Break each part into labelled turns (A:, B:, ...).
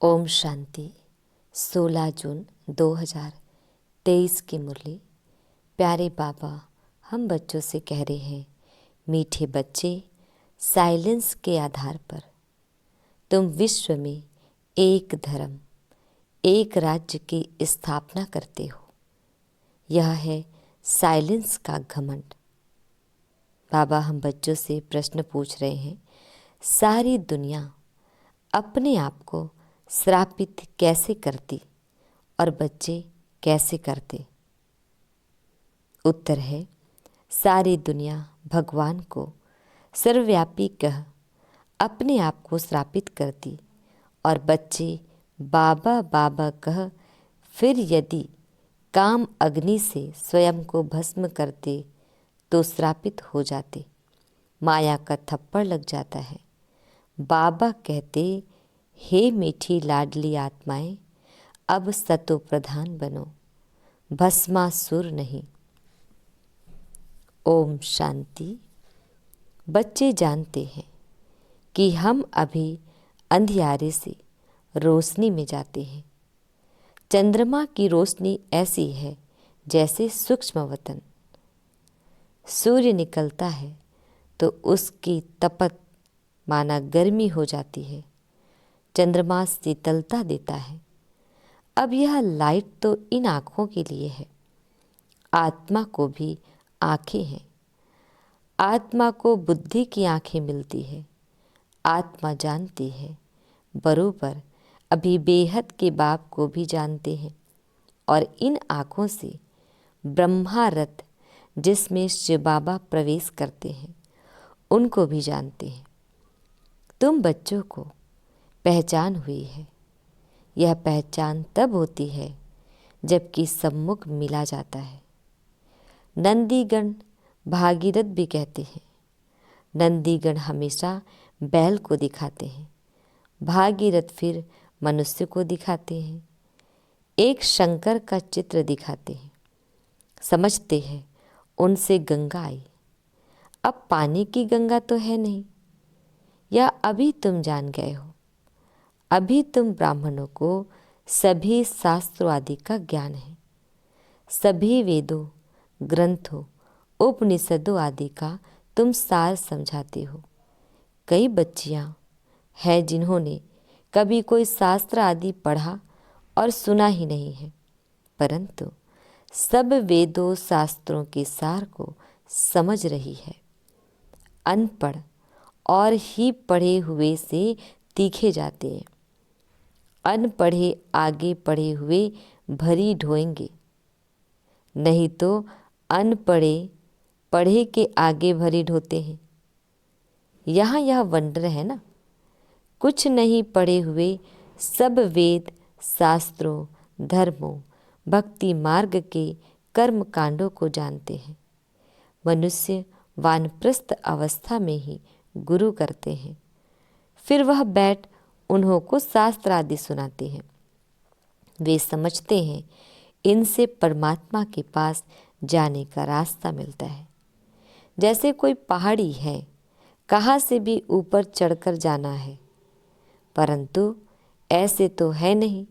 A: ओम शांति। 16 जून 2023 की मुरली। प्यारे बाबा, हम बच्चों से कह रहे हैं, मीठे बच्चे, साइलेंस के आधार पर तुम विश्व में एक धर्म, एक राज्य की स्थापना करते हो। यह है साइलेंस का घमंड। बाबा हम बच्चों से प्रश्न पूछ रहे हैं, सारी दुनिया अपने आप को श्रापित कैसे करती और बच्चे कैसे करते? उत्तर है, सारी दुनिया भगवान को सर्वव्यापी कह अपने आप को श्रापित करती और बच्चे बाबा बाबा कह फिर यदि काम अग्नि से स्वयं को भस्म करते तो श्रापित हो जाते। माया का थप्पड़ लग जाता है। बाबा कहते, हे मीठी लाडली आत्माएं, अब सतो प्रधान बनो, भस्मासुर नहीं। ओम शांति। बच्चे जानते हैं कि हम अभी अंधियारे से रोशनी में जाते हैं। चंद्रमा की रोशनी ऐसी है जैसे सूक्ष्म वतन। सूर्य निकलता है तो उसकी तपत माना गर्मी हो जाती है। चंद्रमा शीतलता देता है। अब यह लाइट तो इन आँखों के लिए है। आत्मा को भी आँखें हैं। आत्मा को बुद्धि की आँखें मिलती है। आत्मा जानती है, बरोबर अभी बेहद के बाप को भी जानते हैं। और इन आँखों से ब्रह्मा रथ जिसमें शिव बाबा प्रवेश करते हैं, उनको भी जानते हैं। तुम बच्चों को पहचान हुई है। यह पहचान तब होती है जबकि सम्मुख मिला जाता है। नंदीगण भागीरथ भी कहते हैं। नंदीगण हमेशा बैल को दिखाते हैं, भागीरथ फिर मनुष्य को दिखाते हैं। एक शंकर का चित्र दिखाते हैं। समझते हैं उनसे गंगा आई। अब पानी की गंगा तो है नहीं। या अभी तुम जान गए हो? अभी तुम ब्राह्मणों को सभी शास्त्रों आदि का ज्ञान है। सभी वेदों, ग्रंथों, उपनिषदों आदि का तुम सार समझाते हो। कई बच्चियां हैं जिन्होंने कभी कोई शास्त्र आदि पढ़ा और सुना ही नहीं है, परंतु सब वेदों शास्त्रों के सार को समझ रही है। अनपढ़ और ही पढ़े हुए से तीखे जाते हैं। अनपढ़े आगे पढ़े हुए भरी ढोएंगे, नहीं तो अनपढ़े पढ़े के आगे भरी ढोते हैं। यहाँ यह वंडर है ना। कुछ नहीं पढ़े हुए सब वेद शास्त्रों, धर्मों, भक्ति मार्ग के कर्म कांडों को जानते हैं। मनुष्य वानप्रस्थ अवस्था में ही गुरु करते हैं। फिर वह बैठ उन्हों को शास्त्र आदि सुनाते हैं। वे समझते हैं इनसे परमात्मा के पास जाने का रास्ता मिलता है। जैसे कोई पहाड़ी है, कहाँ से भी ऊपर चढ़कर जाना है, परंतु ऐसे तो है नहीं।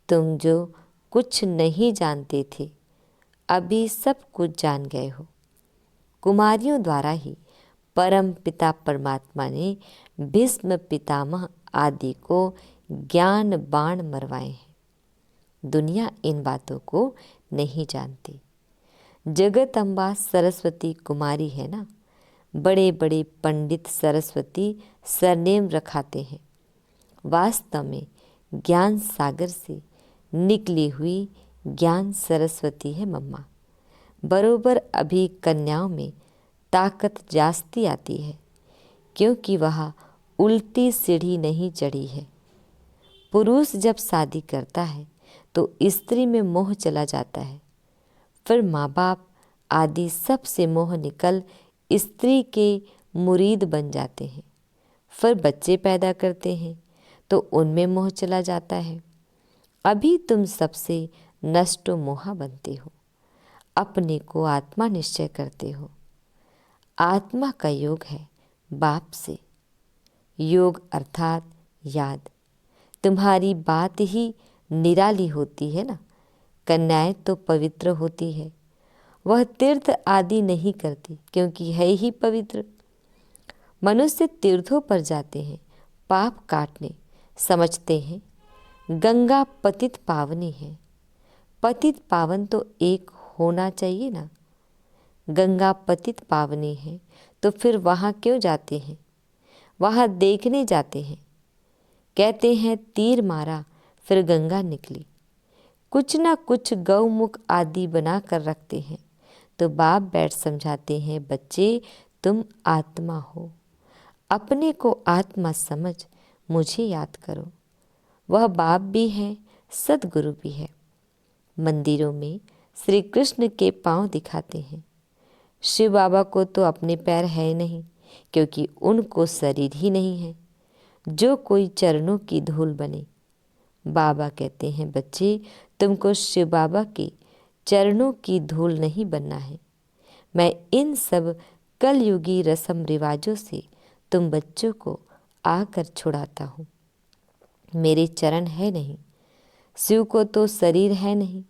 A: तुम जो कुछ नहीं जानते थे, अभी सब कुछ जान गए हो। कुमारियों द्वारा ही परम पिता परमात्मा ने भीष्म पितामह आदि को ज्ञान बाण मरवाए हैं। दुनिया इन बातों को नहीं जानती। जगदम्बा सरस्वती कुमारी है ना। बड़े बड़े पंडित सरस्वती सरनेम रखाते हैं। वास्तव में ज्ञान सागर से निकली हुई ज्ञान सरस्वती है मम्मा। बरोबर अभी कन्याओं में ताकत जास्ती आती है, क्योंकि वह उल्टी सीढ़ी नहीं चढ़ी है। पुरुष जब शादी करता है तो स्त्री में मोह चला जाता है। फिर माँ बाप आदि सब से मोह निकल स्त्री के मुरीद बन जाते हैं। फिर बच्चे पैदा करते हैं तो उनमें मोह चला जाता है। अभी तुम सबसे नष्टो मोहा बनते हो। अपने को आत्मा निश्चय करते हो। आत्मा का योग है बाप से। योग अर्थात याद। तुम्हारी बात ही निराली होती है ना। कन्याएं तो पवित्र होती है, वह तीर्थ आदि नहीं करती क्योंकि है ही पवित्र। मनुष्य तीर्थों पर जाते हैं पाप काटने, समझते हैं गंगा पतित पावनी है। पतित पावन तो एक होना चाहिए ना। गंगा पतित पावनी है तो फिर वहाँ क्यों जाते हैं? वहाँ देखने जाते हैं। कहते हैं तीर मारा फिर गंगा निकली। कुछ ना कुछ गौमुख आदि बना कर रखते हैं। तो बाप बैठ समझाते हैं, बच्चे तुम आत्मा हो, अपने को आत्मा समझ मुझे याद करो। वह बाप भी है, सदगुरु भी है। मंदिरों में श्री कृष्ण के पांव दिखाते हैं। शिव बाबा को तो अपने पैर है नहीं क्योंकि उनको शरीर ही नहीं है। जो कोई चरणों की धूल बने। बाबा कहते हैं, बच्चे तुमको शिव बाबा के चरणों की धूल नहीं बनना है। मैं इन सब कलयुगी रस्म रिवाजों से तुम बच्चों को आकर छुड़ाता हूँ। मेरे चरण है नहीं, शिव को तो शरीर है नहीं,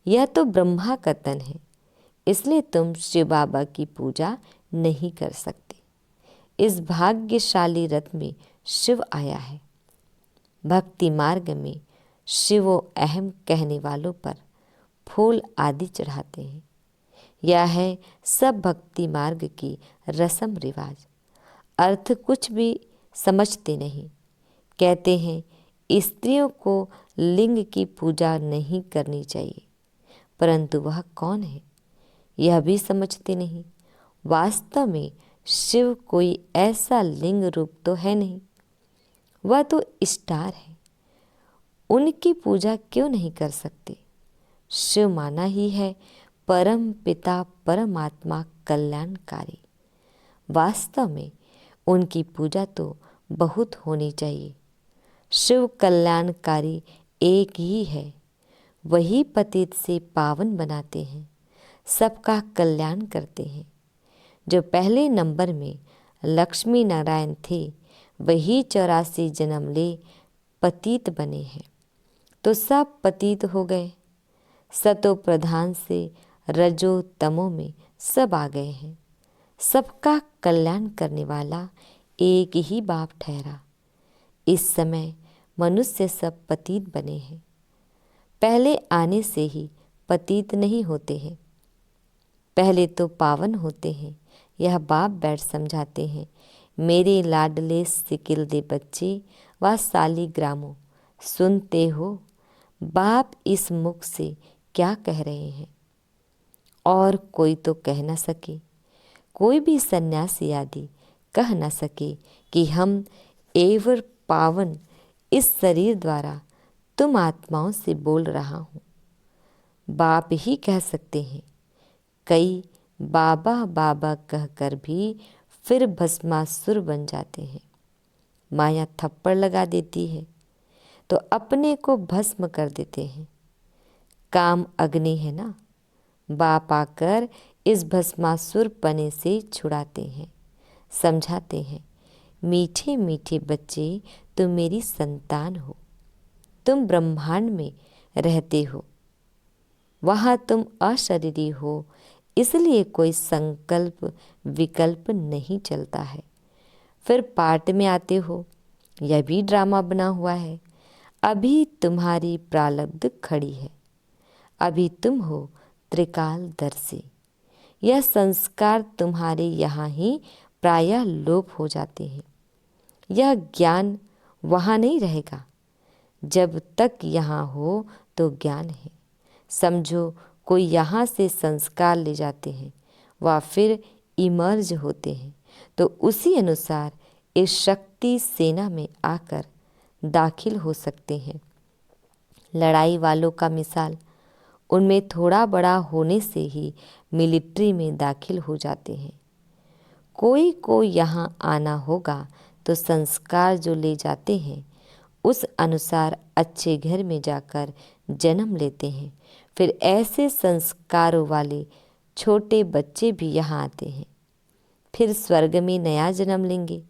A: यह तो ब्रह्मा का तन है, इसलिए तुम शिव बाबा की पूजा नहीं कर सकते। इस भाग्यशाली रथ में शिव आया है। भक्ति मार्ग में शिवो अहम कहने वालों पर फूल आदि चढ़ाते हैं। यह है सब भक्ति मार्ग की रस्म रिवाज। अर्थ कुछ भी समझते नहीं। कहते हैं स्त्रियों को लिंग की पूजा नहीं करनी चाहिए, परंतु वह कौन है यह भी समझते नहीं। वास्तव में शिव कोई ऐसा लिंग रूप तो है नहीं, वह तो स्टार है। उनकी पूजा क्यों नहीं कर सकते? शिव माना ही है परम पिता परमात्मा कल्याणकारी। वास्तव में उनकी पूजा तो बहुत होनी चाहिए। शिव कल्याणकारी एक ही है, वही पतित से पावन बनाते हैं, सबका कल्याण करते हैं। जो पहले नंबर में लक्ष्मी नारायण थे, वही 84 जन्म ले पतित बने हैं, तो सब पतित हो गए। सतो प्रधान से रजो तमो में सब आ गए हैं। सबका कल्याण करने वाला एक ही बाप ठहरा। इस समय मनुष्य सब पतित बने हैं। पहले आने से ही पतित नहीं होते हैं, पहले तो पावन होते हैं। यह बाप बैठ समझाते हैं, मेरे लाडले सिकिल दे बच्चे व सालीग्रामों, सुनते हो बाप इस मुख से क्या कह रहे हैं? और कोई तो कह न सके, कोई भी सन्यासी आदि कह न सके कि हम एवर पावन इस शरीर द्वारा तुम आत्माओं से बोल रहा हूँ। बाप ही कह सकते हैं। कई बाबा बाबा कहकर भी फिर भस्मासुर बन जाते हैं। माया थप्पड़ लगा देती है तो अपने को भस्म कर देते हैं। काम अग्नि है ना, बाप आकर इस भस्मासुर पने से छुड़ाते हैं, समझाते हैं, मीठे मीठे बच्चे तुम मेरी संतान हो, तुम ब्रह्मांड में रहते हो, वहाँ तुम अशरीरी हो, इसलिए कोई संकल्प विकल्प नहीं चलता है। फिर पाठ में आते हो, यह भी ड्रामा बना हुआ है। अभी तुम्हारी प्रारब्ध खड़ी है, अभी तुम हो त्रिकालदर्शी। यह संस्कार तुम्हारे यहाँ ही प्रायः लोप हो जाते हैं। यह ज्ञान वहाँ नहीं रहेगा। जब तक यहाँ हो तो ज्ञान है। समझो कोई यहाँ से संस्कार ले जाते हैं, वह फिर इमर्ज होते हैं, तो उसी अनुसार इस शक्ति सेना में आकर दाखिल हो सकते हैं। लड़ाई वालों का मिसाल, उनमें थोड़ा बड़ा होने से ही मिलिट्री में दाखिल हो जाते हैं। कोई को यहाँ आना होगा तो संस्कार जो ले जाते हैं उस अनुसार अच्छे घर में जाकर जन्म लेते हैं। फिर ऐसे संस्कारों वाले छोटे बच्चे भी यहाँ आते हैं। फिर स्वर्ग में नया जन्म लेंगे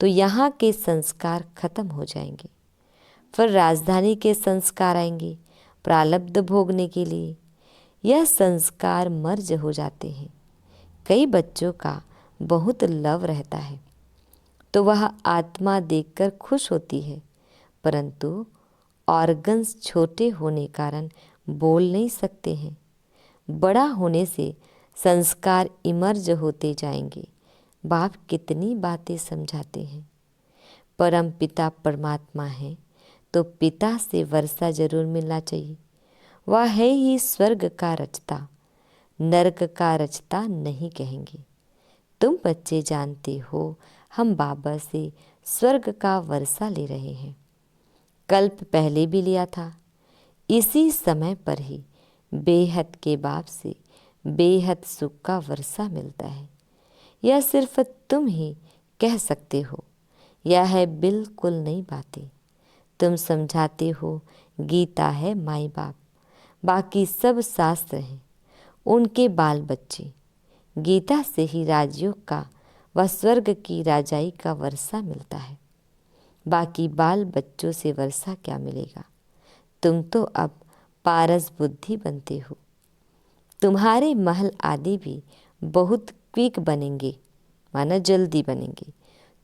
A: तो यहाँ के संस्कार खत्म हो जाएंगे। फिर राजधानी के संस्कार आएंगे प्रारब्ध भोगने के लिए। यह संस्कार मर्ज हो जाते हैं। कई बच्चों का बहुत लव रहता है तो वह आत्मा देखकर खुश होती है, परंतु ऑर्गन्स छोटे होने कारण बोल नहीं सकते हैं। बड़ा होने से संस्कार इमर्ज होते जाएंगे। बाप कितनी बातें समझाते हैं। परम पिता परमात्मा है तो पिता से वर्षा जरूर मिलना चाहिए। वह है ही स्वर्ग का रचता, नरक का रचता नहीं कहेंगे। तुम बच्चे जानते हो हम बाबा से स्वर्ग का वर्षा ले रहे हैं। कल्प पहले भी लिया था। इसी समय पर ही बेहद के बाप से बेहद सुख का वर्षा मिलता है। यह सिर्फ तुम ही कह सकते हो। यह है बिल्कुल नई बातें। तुम समझाते हो गीता है माई बाप, बाकी सब शास्त्र हैं उनके बाल बच्चे। गीता से ही राजयोग का व स्वर्ग की राजाई का वर्षा मिलता है। बाकी बाल बच्चों से वर्षा क्या मिलेगा। तुम तो अब पारस बुद्धि बनते हो। तुम्हारे महल आदि भी बहुत क्विक बनेंगे, माना जल्दी बनेंगे।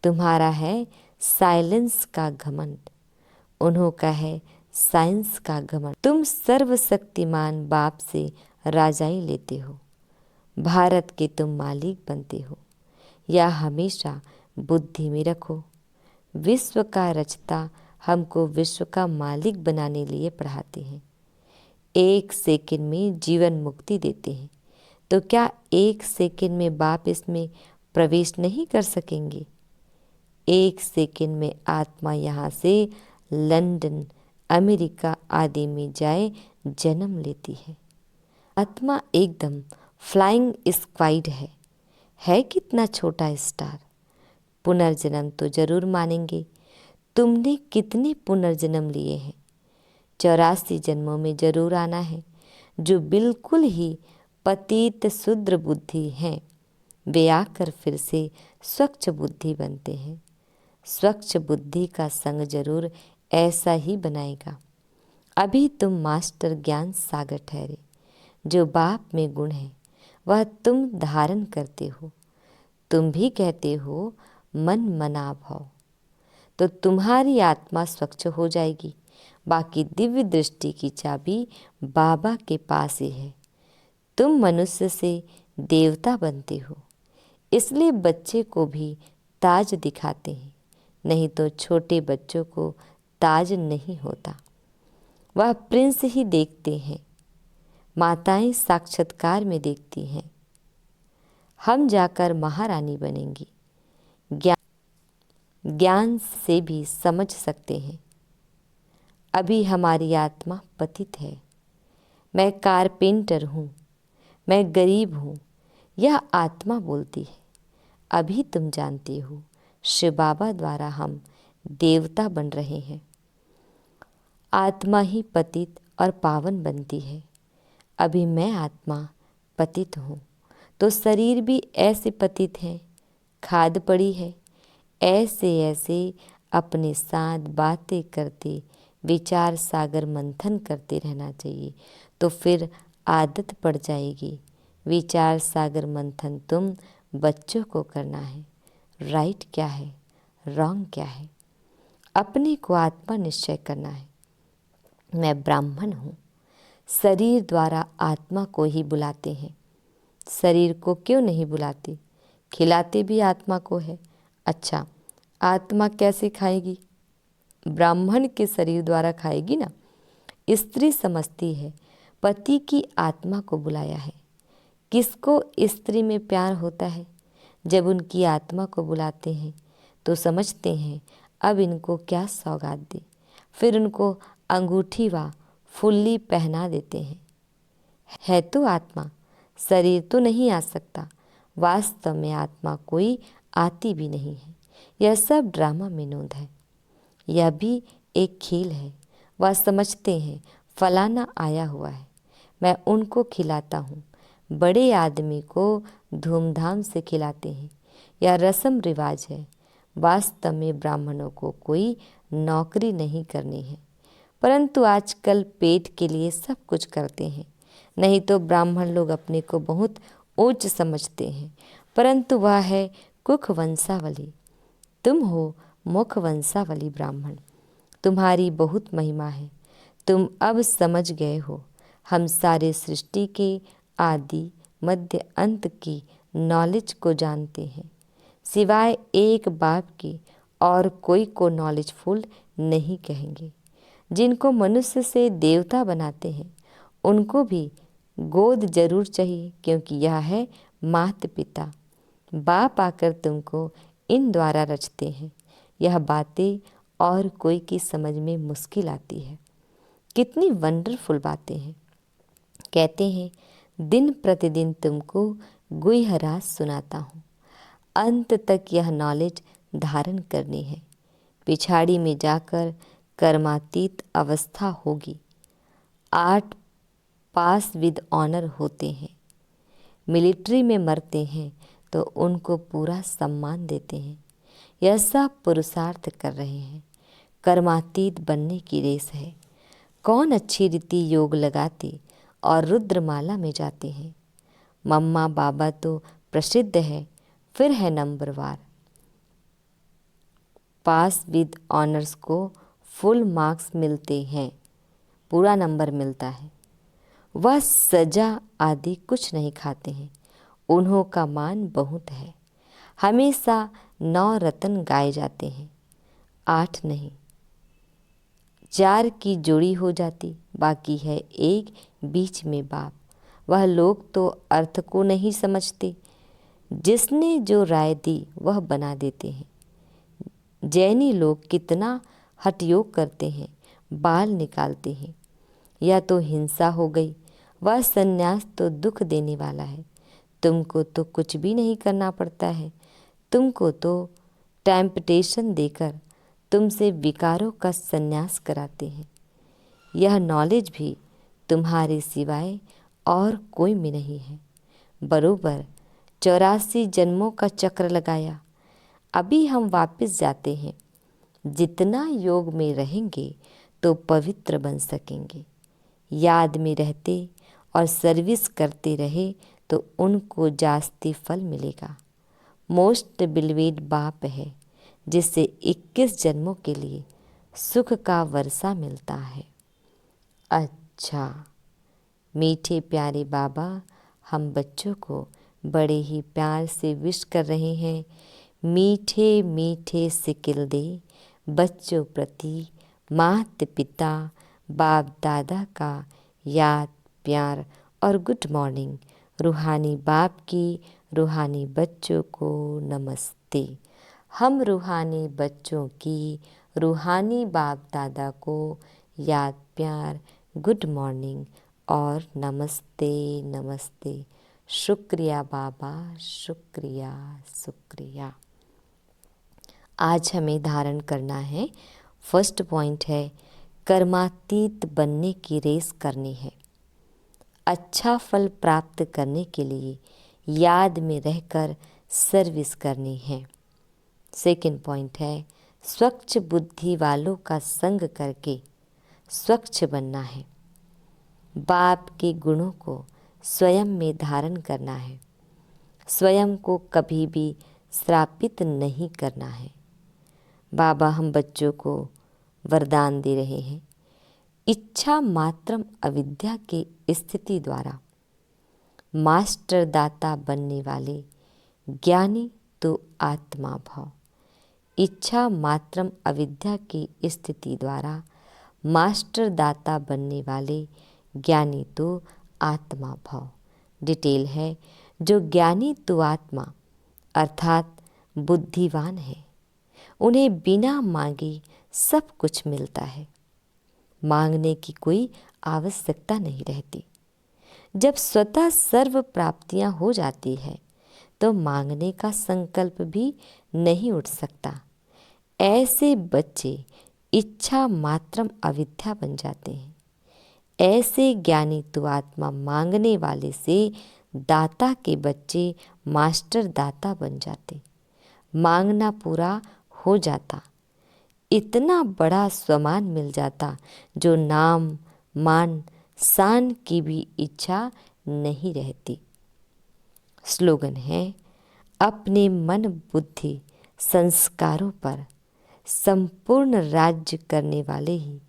A: तुम्हारा है साइलेंस का घमंड, उन्हों का है साइंस का घमंड। तुम सर्वशक्तिमान बाप से राजाई लेते हो। भारत के तुम मालिक बनते हो। या हमेशा बुद्धि में रखो, विश्व का रचता हमको विश्व का मालिक बनाने लिए पढ़ाते हैं। 1 सेकंड में जीवन मुक्ति देते हैं, तो क्या 1 सेकंड में बाप इसमें प्रवेश नहीं कर सकेंगे। 1 सेकंड में आत्मा यहाँ से लंदन, अमेरिका आदि में जाए जन्म लेती है। आत्मा एकदम फ्लाइंग स्क्वाइड है कितना छोटा स्टार। पुनर्जन्म तो जरूर मानेंगे। तुमने कितने पुनर्जन्म लिए हैं। 84 जन्मों में जरूर आना है। जो बिल्कुल ही पतित शुद्र बुद्धि हैं वे आकर फिर से स्वच्छ बुद्धि बनते हैं। स्वच्छ बुद्धि का संग जरूर ऐसा ही बनाएगा। अभी तुम मास्टर ज्ञान सागर ठहरे। जो बाप में गुण है वह तुम धारण करते हो। तुम भी कहते हो मन मना भाव, तो तुम्हारी आत्मा स्वच्छ हो जाएगी। बाकी दिव्य दृष्टि की चाबी बाबा के पास ही है। तुम मनुष्य से देवता बनते हो, इसलिए बच्चे को भी ताज दिखाते हैं, नहीं तो छोटे बच्चों को ताज नहीं होता। वह प्रिंस ही देखते हैं। माताएं साक्षात्कार में देखती हैं। हम जाकर महारानी बनेंगी। ज्ञान से भी समझ सकते हैं। अभी हमारी आत्मा पतित है। मैं कारपेंटर हूँ, मैं गरीब हूँ, यह आत्मा बोलती है। अभी तुम जानते हो शिव बाबा द्वारा हम देवता बन रहे हैं। आत्मा ही पतित और पावन बनती है। अभी मैं आत्मा पतित हूँ तो शरीर भी ऐसे पतित है। खाद पड़ी है। ऐसे ऐसे अपने साथ बातें करते विचार सागर मंथन करते रहना चाहिए, तो फिर आदत पड़ जाएगी। विचार सागर मंथन तुम बच्चों को करना है। राइट क्या है, रॉन्ग क्या है, अपने को आत्मा निश्चय करना है। मैं ब्राह्मण हूँ। शरीर द्वारा आत्मा को ही बुलाते हैं। शरीर को क्यों नहीं बुलाते? खिलाते भी आत्मा को है। अच्छा, आत्मा कैसे खाएगी? ब्राह्मण के शरीर द्वारा खाएगी ना। स्त्री समझती है पति की आत्मा को बुलाया है। किसको स्त्री में प्यार होता है? जब उनकी आत्मा को बुलाते हैं तो समझते हैं अब इनको क्या सौगात दे। फिर उनको अंगूठी व फुल्ली पहना देते हैं। है तो आत्मा, शरीर तो नहीं आ सकता। वास्तव में आत्मा कोई आती भी नहीं है। यह सब ड्रामा विनोद है। यह भी एक खेल है। वह समझते हैं फलाना आया हुआ है, मैं उनको खिलाता हूँ। बड़े आदमी को धूमधाम से खिलाते हैं। यह रस्म रिवाज है। वास्तव में ब्राह्मणों को कोई नौकरी नहीं करनी है, परंतु आजकल पेट के लिए सब कुछ करते हैं। नहीं तो ब्राह्मण लोग अपने को बहुत ऊंच समझते हैं, परंतु वह है कुख वंशावली। तुम हो मुख वंशावली ब्राह्मण, तुम्हारी बहुत महिमा है। तुम अब समझ गए हो, हम सारे सृष्टि के आदि मध्य अंत की नॉलेज को जानते हैं, सिवाय एक बाप की और कोई को नॉलेजफुल नहीं कहेंगे। जिनको मनुष्य से देवता बनाते हैं उनको भी गोद जरूर चाहिए, क्योंकि यह है माता पिता। बाप आकर तुमको इन द्वारा रचते हैं। यह बातें और कोई की समझ में मुश्किल आती है। कितनी वंडरफुल बातें हैं। कहते हैं दिन प्रतिदिन तुमको गुह्य राज सुनाता हूँ। अंत तक यह नॉलेज धारण करनी है। पिछाड़ी में जाकर कर्मातीत अवस्था होगी। 8 पास विद ऑनर होते हैं। मिलिट्री में मरते हैं तो उनको पूरा सम्मान देते हैं। यह सब पुरुषार्थ कर रहे हैं। कर्मातीत बनने की रेस है। कौन अच्छी रीति योग लगाते और रुद्रमाला में जाते हैं। मम्मा बाबा तो प्रसिद्ध है, फिर है नंबरवार। पास विद ऑनर्स को फुल मार्क्स मिलते हैं, पूरा नंबर मिलता है। वह सजा आदि कुछ नहीं खाते हैं। उन्हों का मान बहुत है। हमेशा 9 रत्न गाए जाते हैं, 8 नहीं। 4 की जोड़ी हो जाती, बाकी है एक बीच में बाप। वह लोग तो अर्थ को नहीं समझते। जिसने जो राय दी वह बना देते हैं। जैनी लोग कितना हठयोग करते हैं, बाल निकालते हैं। यह तो हिंसा हो गई। वह सन्यास तो दुख देने वाला है। तुमको तो कुछ भी नहीं करना पड़ता है। तुमको तो टेम्पटेशन देकर तुमसे विकारों का सन्यास कराते हैं। यह नॉलेज भी तुम्हारे सिवाय और कोई में नहीं है। बरोबर 84 जन्मों का चक्र लगाया। अभी हम वापस जाते हैं। जितना योग में रहेंगे तो पवित्र बन सकेंगे। याद में रहते और सर्विस करते रहे तो उनको जास्ती फल मिलेगा। मोस्ट बिलीवेड बाप है, जिससे 21 जन्मों के लिए सुख का वर्षा मिलता है। अच्छा मीठे प्यारे बाबा, हम बच्चों को बड़े ही प्यार से विश कर रहे हैं। मीठे मीठे सिकिल दे बच्चों प्रति माता पिता बाप दादा का याद प्यार और गुड मॉर्निंग। रूहानी बाप की रूहानी बच्चों को नमस्ते। हम रूहानी बच्चों की रूहानी बाप दादा को याद प्यार गुड मॉर्निंग और नमस्ते नमस्ते। शुक्रिया बाबा, शुक्रिया शुक्रिया। आज हमें धारण करना है। फर्स्ट पॉइंट है कर्मातीत बनने की रेस करनी है। अच्छा फल प्राप्त करने के लिए याद में रहकर सर्विस करनी है। सेकंड पॉइंट है स्वच्छ बुद्धि वालों का संग करके स्वच्छ बनना है। बाप के गुणों को स्वयं में धारण करना है। स्वयं को कभी भी श्रापित नहीं करना है। बाबा हम बच्चों को वरदान दे रहे हैं। इच्छा मात्रम अविद्या की स्थिति द्वारा मास्टर दाता बनने वाले ज्ञानी तो आत्मा भाव। इच्छा मात्रम अविद्या की स्थिति द्वारा मास्टर दाता बनने वाले ज्ञानी तो आत्मा भाव। डिटेल है जो ज्ञानी तो आत्मा अर्थात बुद्धिवान है, उन्हें बिना मांगे सब कुछ मिलता है। मांगने की कोई आवश्यकता नहीं रहती। जब स्वतः सर्व प्राप्तियां हो जाती है तो मांगने का संकल्प भी नहीं उठ सकता। ऐसे बच्चे इच्छा मात्रम अविद्या बन जाते हैं। ऐसे ज्ञानी तो आत्मा मांगने वाले से दाता के बच्चे मास्टर दाता बन जाते। मांगना पूरा हो जाता। इतना बड़ा स्वमान मिल जाता जो नाम मान शान की भी इच्छा नहीं रहती। स्लोगन है, अपने मन बुद्धि संस्कारों पर संपूर्ण राज्य करने वाले ही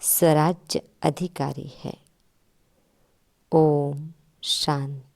A: स्वराज्य अधिकारी है। ओम शांति।